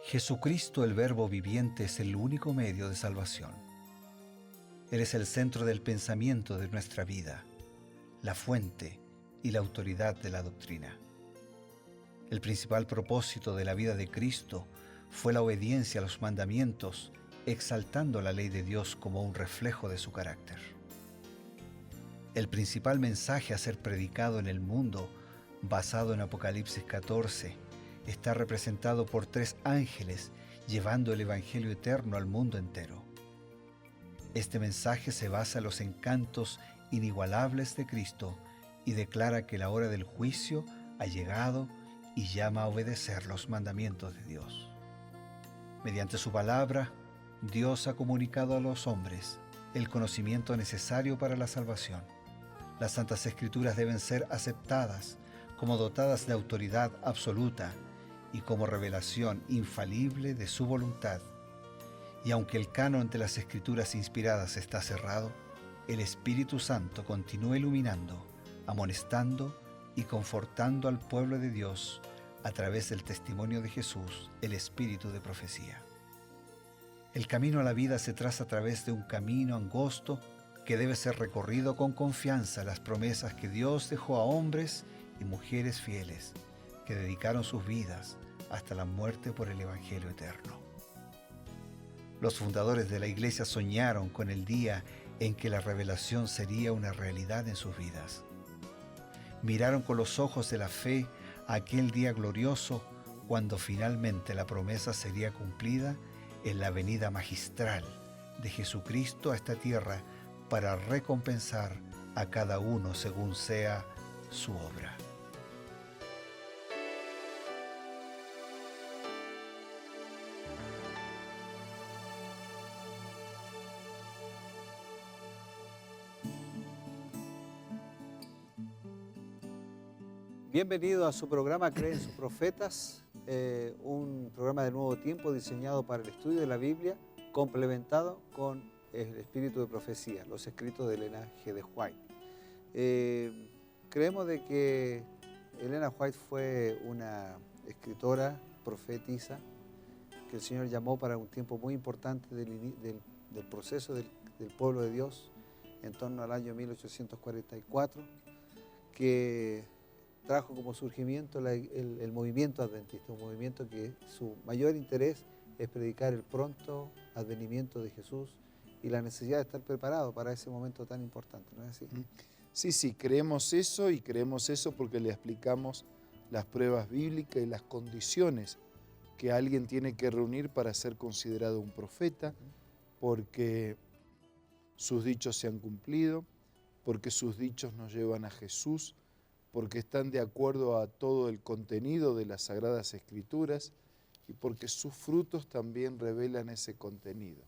Jesucristo, el Verbo viviente, es el único medio de salvación. Él es el centro del pensamiento de nuestra vida, la fuente y la autoridad de la doctrina. El principal propósito de la vida de Cristo fue la obediencia a los mandamientos, exaltando la ley de Dios como un reflejo de su carácter. El principal mensaje a ser predicado en el mundo, basado en Apocalipsis 14, está representado por 3 ángeles llevando el Evangelio eterno al mundo entero. Este mensaje se basa en los encantos inigualables de Cristo y declara que la hora del juicio ha llegado y llama a obedecer los mandamientos de Dios. Mediante su palabra, Dios ha comunicado a los hombres el conocimiento necesario para la salvación. Las Santas Escrituras deben ser aceptadas como dotadas de autoridad absoluta y como revelación infalible de su voluntad. Y aunque el canon de las Escrituras inspiradas está cerrado, el Espíritu Santo continúa iluminando, amonestando y confortando al pueblo de Dios a través del testimonio de Jesús, el Espíritu de profecía. El camino a la vida se traza a través de un camino angosto que debe ser recorrido con confianza a las promesas que Dios dejó a hombres y mujeres fieles que dedicaron sus vidas hasta la muerte por el Evangelio eterno. Los fundadores de la Iglesia soñaron con el día en que la revelación sería una realidad en sus vidas. Miraron con los ojos de la fe a aquel día glorioso cuando finalmente la promesa sería cumplida en la venida magistral de Jesucristo a esta tierra para recompensar a cada uno según sea su obra. Bienvenido a su programa Cree en sus profetas, un programa de nuevo tiempo diseñado para el estudio de la Biblia, complementado con el espíritu de profecía, los escritos de Elena G. de White. Creemos de que Elena White fue una escritora, profetisa, que el Señor llamó para un tiempo muy importante del proceso del pueblo de Dios, en torno al año 1844, que trajo como surgimiento el movimiento adventista, un movimiento que su mayor interés es predicar el pronto advenimiento de Jesús y la necesidad de estar preparado para ese momento tan importante, ¿no es así? Sí, creemos eso y creemos eso porque le explicamos las pruebas bíblicas y las condiciones que alguien tiene que reunir para ser considerado un profeta, porque sus dichos se han cumplido, porque sus dichos nos llevan a Jesús, porque están de acuerdo a todo el contenido de las Sagradas Escrituras y porque sus frutos también revelan ese contenido,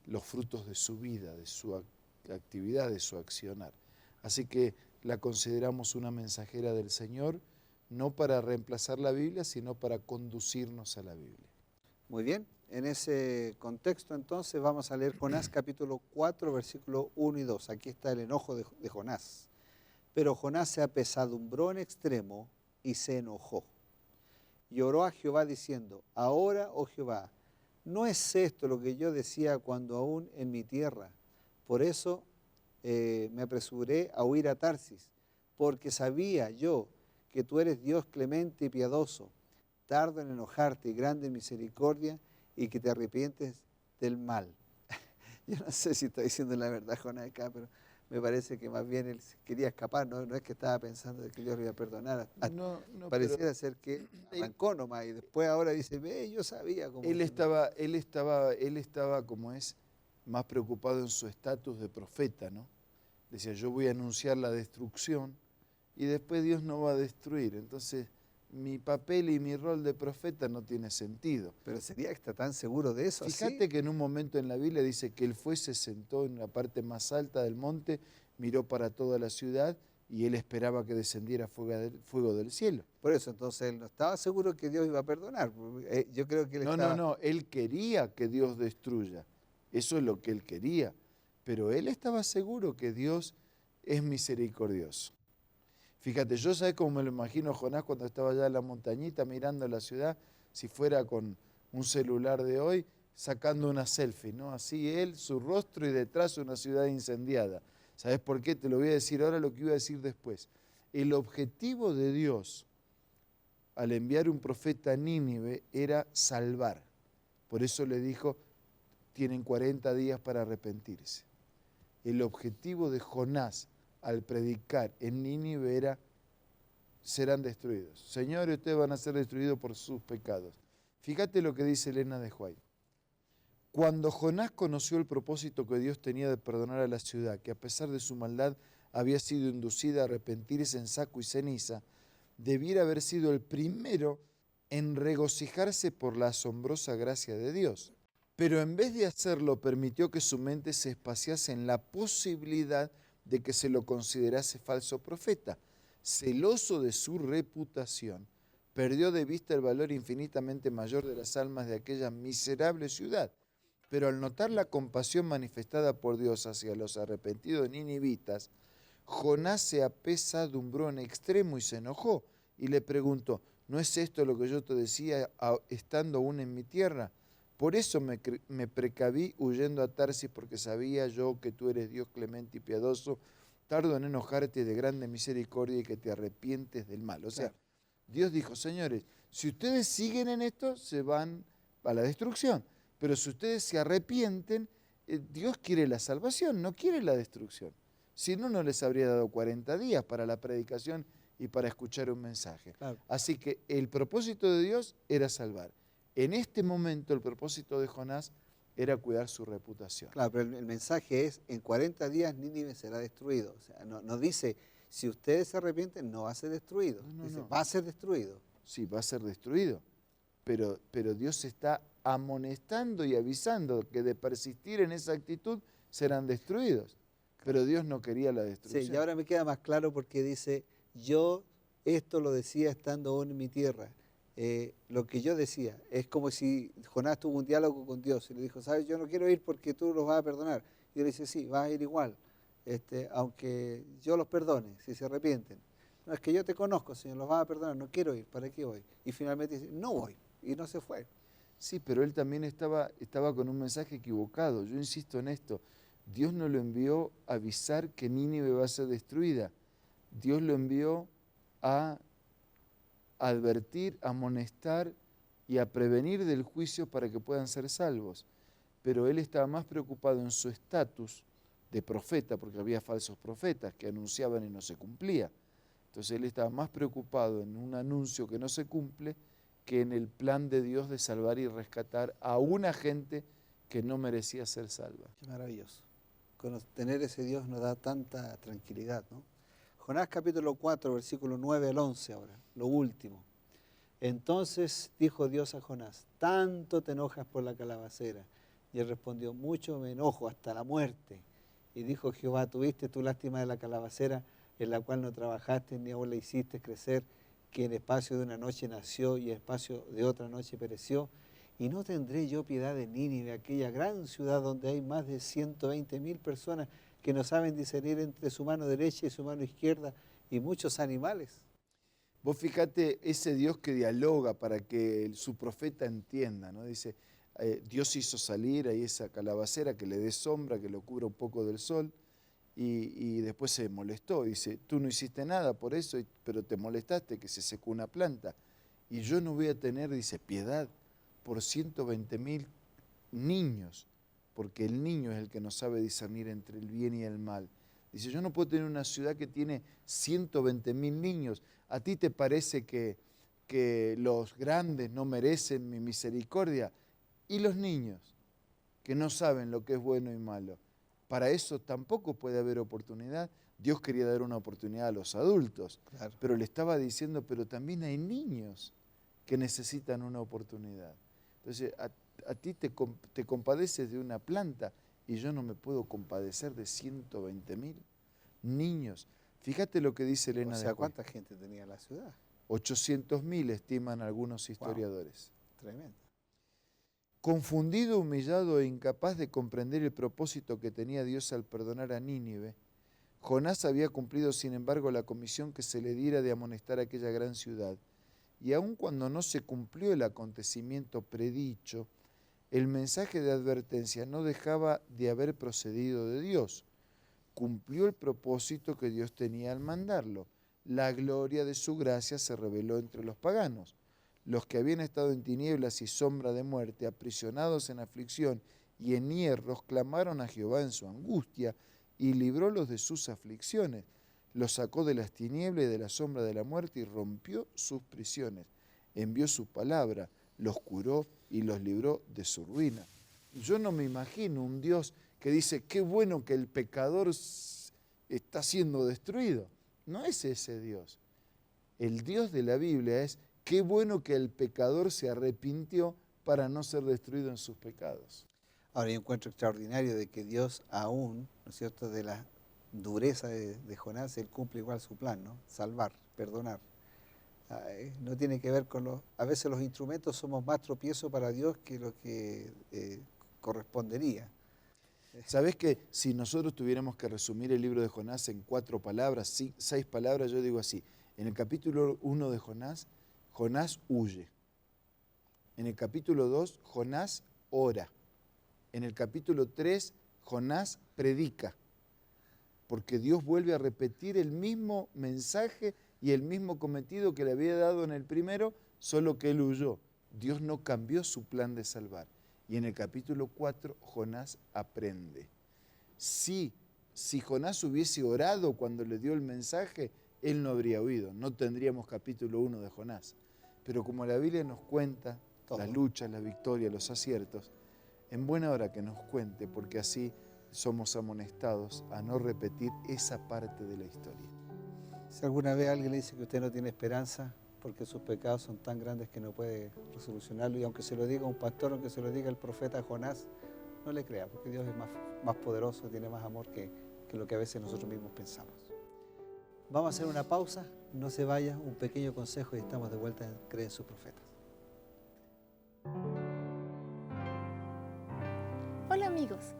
los frutos de su vida, de su actividad, de su accionar. Así que la consideramos una mensajera del Señor, no para reemplazar la Biblia, sino para conducirnos a la Biblia. Muy bien, en ese contexto entonces vamos a leer Jonás capítulo 4, versículos 1 y 2. Aquí está el enojo de Jonás. Pero Jonás se apesadumbró en extremo y se enojó. Y oró a Jehová diciendo, ahora, oh Jehová, ¿no es esto lo que yo decía cuando aún en mi tierra? Por eso me apresuré a huir a Tarsis, porque sabía yo que tú eres Dios clemente y piadoso, tardo en enojarte y grande en misericordia, y que te arrepientes del mal. Yo no sé si está diciendo la verdad Jonás acá, pero me parece que más bien él quería escapar, no es que estaba pensando de que Dios lo iba a perdonar. Pareciera ser que arrancó nomás y después ahora dice, ve, yo sabía cómo. Él estaba como es, más preocupado en su estatus de profeta, ¿no? Decía, yo voy a anunciar la destrucción y después Dios no va a destruir. Entonces, mi papel y mi rol de profeta no tiene sentido. Pero ¿sería que está tan seguro de eso? Fíjate que en un momento en la Biblia dice que él fue, se sentó en la parte más alta del monte, miró para toda la ciudad y él esperaba que descendiera fuego del cielo. Por eso, entonces él no estaba seguro que Dios iba a perdonar. Yo creo que él No, él quería que Dios destruya. Eso es lo que él quería. Pero él estaba seguro que Dios es misericordioso. Fíjate, yo sabes cómo me lo imagino Jonás cuando estaba allá en la montañita mirando la ciudad, si fuera con un celular de hoy, sacando una selfie, ¿no? Así él, su rostro y detrás una ciudad incendiada. ¿Sabes por qué? Te lo voy a decir ahora, lo que iba a decir después. El objetivo de Dios al enviar un profeta a Nínive era salvar. Por eso le dijo, tienen 40 días para arrepentirse. El objetivo de Jonás al predicar en Nínive era, serán destruidos. Señores, ustedes van a ser destruidos por sus pecados. Fíjate lo que dice Elena de White. Cuando Jonás conoció el propósito que Dios tenía de perdonar a la ciudad, que a pesar de su maldad había sido inducida a arrepentirse en saco y ceniza, debiera haber sido el primero en regocijarse por la asombrosa gracia de Dios. Pero en vez de hacerlo, permitió que su mente se espaciase en la posibilidad de que se lo considerase falso profeta. Celoso de su reputación, perdió de vista el valor infinitamente mayor de las almas de aquella miserable ciudad. Pero al notar la compasión manifestada por Dios hacia los arrepentidos ninivitas, Jonás se apesadumbró en extremo y se enojó y le preguntó, ¿no es esto lo que yo te decía estando aún en mi tierra? Por eso me precaví huyendo a Tarsis, porque sabía yo que tú eres Dios clemente y piadoso, tardo en enojarte, de grande misericordia y que te arrepientes del mal. O sea, claro, Dios dijo, señores, si ustedes siguen en esto, se van a la destrucción. Pero si ustedes se arrepienten, Dios quiere la salvación, no quiere la destrucción. Si no, no les habría dado 40 días para la predicación y para escuchar un mensaje. Claro. Así que el propósito de Dios era salvar. En este momento el propósito de Jonás era cuidar su reputación. Claro, pero el mensaje es, en 40 días Nínive será destruido. O sea, no dice, si ustedes se arrepienten, no va a ser destruido. Dice, va a ser destruido. Sí, va a ser destruido. Pero Dios está amonestando y avisando que de persistir en esa actitud serán destruidos. Pero Dios no quería la destrucción. Sí, y ahora me queda más claro porque dice, yo esto lo decía estando aún en mi tierra. Lo que yo decía, es como si Jonás tuvo un diálogo con Dios y le dijo, sabes, yo no quiero ir porque tú los vas a perdonar. Y él dice, sí, vas a ir igual, aunque yo los perdone, si se arrepienten. No, es que yo te conozco, Señor, los vas a perdonar, no quiero ir, ¿para qué voy? Y finalmente dice, no voy, y no se fue. Sí, pero él también estaba con un mensaje equivocado. Yo insisto en esto, Dios no lo envió a avisar que Nínive va a ser destruida. Dios lo envió a advertir, a amonestar y a prevenir del juicio para que puedan ser salvos. Pero él estaba más preocupado en su estatus de profeta, porque había falsos profetas que anunciaban y no se cumplía. Entonces él estaba más preocupado en un anuncio que no se cumple que en el plan de Dios de salvar y rescatar a una gente que no merecía ser salva. Qué maravilloso. Tener ese Dios nos da tanta tranquilidad, ¿no? Jonás capítulo 4, versículo 9 al 11 ahora, lo último. Entonces dijo Dios a Jonás, ¿tanto te enojas por la calabacera? Y él respondió, mucho me enojo hasta la muerte. Y dijo Jehová, ¿tuviste tu lástima de la calabacera en la cual no trabajaste ni aún la hiciste crecer, que en espacio de una noche nació y en espacio de otra noche pereció? Y no tendré yo piedad de Nínive, aquella gran ciudad donde hay más de 120.000 personas que no saben discernir entre su mano derecha y su mano izquierda y muchos animales. Vos fíjate ese Dios que dialoga para que su profeta entienda, ¿no? Dice, Dios hizo salir ahí esa calabacera que le dé sombra, que lo cubra un poco del sol, y después se molestó. Dice, tú no hiciste nada por eso, pero te molestaste que se secó una planta. Y yo no voy a tener, dice, piedad por 120.000 niños, porque el niño es el que no sabe discernir entre el bien y el mal. Dice, yo no puedo tener una ciudad que tiene 120.000 niños. ¿A ti te parece que los grandes no merecen mi misericordia? ¿Y los niños que no saben lo que es bueno y malo? Para eso tampoco puede haber oportunidad. Dios quería dar una oportunidad a los adultos, claro, pero le estaba diciendo, pero también hay niños que necesitan una oportunidad. Entonces, a ti te compadeces de una planta y yo no me puedo compadecer de 120.000 niños. Fíjate lo que dice Elena de White. O sea, ¿cuánta gente tenía la ciudad? 800.000 estiman algunos historiadores. Wow, tremendo. Confundido, humillado e incapaz de comprender el propósito que tenía Dios al perdonar a Nínive, Jonás había cumplido, sin embargo, la comisión que se le diera de amonestar a aquella gran ciudad. y aun cuando no se cumplió el acontecimiento predicho, el mensaje de advertencia no dejaba de haber procedido de Dios. Cumplió el propósito que Dios tenía al mandarlo. La gloria de su gracia se reveló entre los paganos. Los que habían estado en tinieblas y sombra de muerte, aprisionados en aflicción y en hierros, clamaron a Jehová en su angustia y librólos de sus aflicciones. Los sacó de las tinieblas y de la sombra de la muerte y rompió sus prisiones. Envió su palabra, los curó y los libró de su ruina. Yo no me imagino un Dios que dice, qué bueno que el pecador está siendo destruido. No es ese Dios. El Dios de la Biblia es, qué bueno que el pecador se arrepintió para no ser destruido en sus pecados. Ahora, yo encuentro extraordinario de que Dios aún, ¿no es cierto?, de la dureza de Jonás, Él cumple igual su plan, ¿no? Salvar, perdonar. No tiene que ver con a veces los instrumentos somos más tropiezo para Dios que lo que correspondería. ¿Sabés que si nosotros tuviéramos que resumir el libro de Jonás en 4 palabras, 6 palabras, yo digo así, en el capítulo 1 de Jonás, Jonás huye. En el capítulo 2, Jonás ora. En el capítulo 3, Jonás predica. Porque Dios vuelve a repetir el mismo mensaje y el mismo cometido que le había dado en el primero, solo que él huyó. Dios no cambió su plan de salvar. Y en el capítulo 4, Jonás aprende. Si Jonás hubiese orado cuando le dio el mensaje, él no habría huido. No tendríamos capítulo 1 de Jonás. Pero como la Biblia nos cuenta las luchas, las victorias, los aciertos, en buena hora que nos cuente, porque así somos amonestados a no repetir esa parte de la historia. Si alguna vez alguien le dice que usted no tiene esperanza porque sus pecados son tan grandes que no puede resolucionarlo, y aunque se lo diga un pastor, aunque se lo diga el profeta Jonás, no le crea, porque Dios es más poderoso, tiene más amor que lo que a veces nosotros mismos pensamos. Vamos a hacer una pausa, no se vaya, un pequeño consejo y estamos de vuelta en Cree en sus profetas. Hola amigos,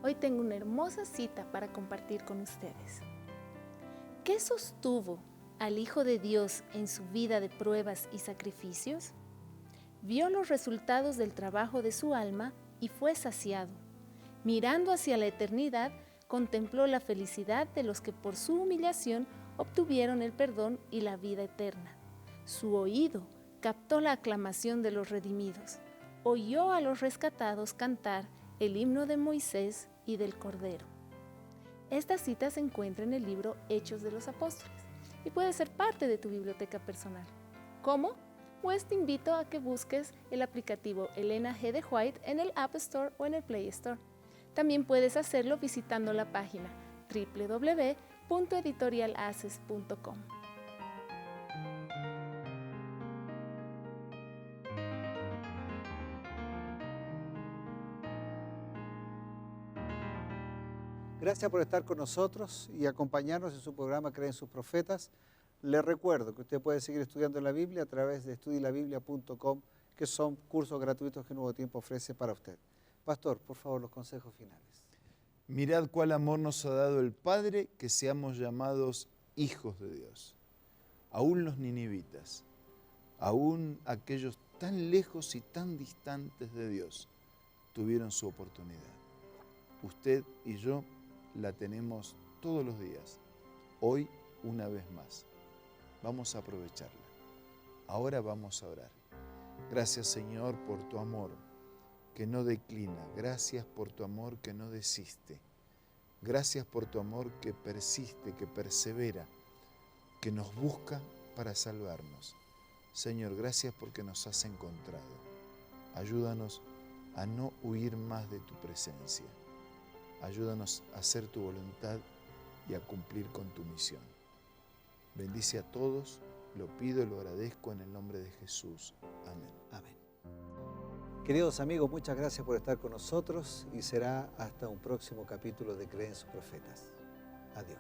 hoy tengo una hermosa cita para compartir con ustedes. ¿Qué sostuvo al Hijo de Dios en su vida de pruebas y sacrificios? Vio los resultados del trabajo de su alma y fue saciado. Mirando hacia la eternidad, contempló la felicidad de los que por su humillación obtuvieron el perdón y la vida eterna. Su oído captó la aclamación de los redimidos. Oyó a los rescatados cantar el himno de Moisés y del Cordero. Esta cita se encuentra en el libro Hechos de los Apóstoles y puede ser parte de tu biblioteca personal. ¿Cómo? Pues te invito a que busques el aplicativo Elena G. de White en el App Store o en el Play Store. También puedes hacerlo visitando la página www.editorialaces.com. Gracias por estar con nosotros y acompañarnos en su programa Cree en sus profetas. Les recuerdo que usted puede seguir estudiando la Biblia a través de estudielabiblia.com, que son cursos gratuitos que Nuevo Tiempo ofrece para usted. Pastor, por favor, los consejos finales. Mirad cuál amor nos ha dado el Padre, que seamos llamados hijos de Dios. Aún los ninivitas, aún aquellos tan lejos y tan distantes de Dios, tuvieron su oportunidad. Usted y yo la tenemos todos los días, hoy una vez más. Vamos a aprovecharla. Ahora vamos a orar. Gracias, Señor, por tu amor que no declina. Gracias por tu amor que no desiste. Gracias por tu amor que persiste, que persevera, que nos busca para salvarnos. Señor, gracias porque nos has encontrado. Ayúdanos a no huir más de tu presencia. Ayúdanos a hacer tu voluntad y a cumplir con tu misión. Bendice a todos, lo pido y lo agradezco en el nombre de Jesús. Amén. Amén. Queridos amigos, muchas gracias por estar con nosotros y será hasta un próximo capítulo de Cree en sus profetas. Adiós.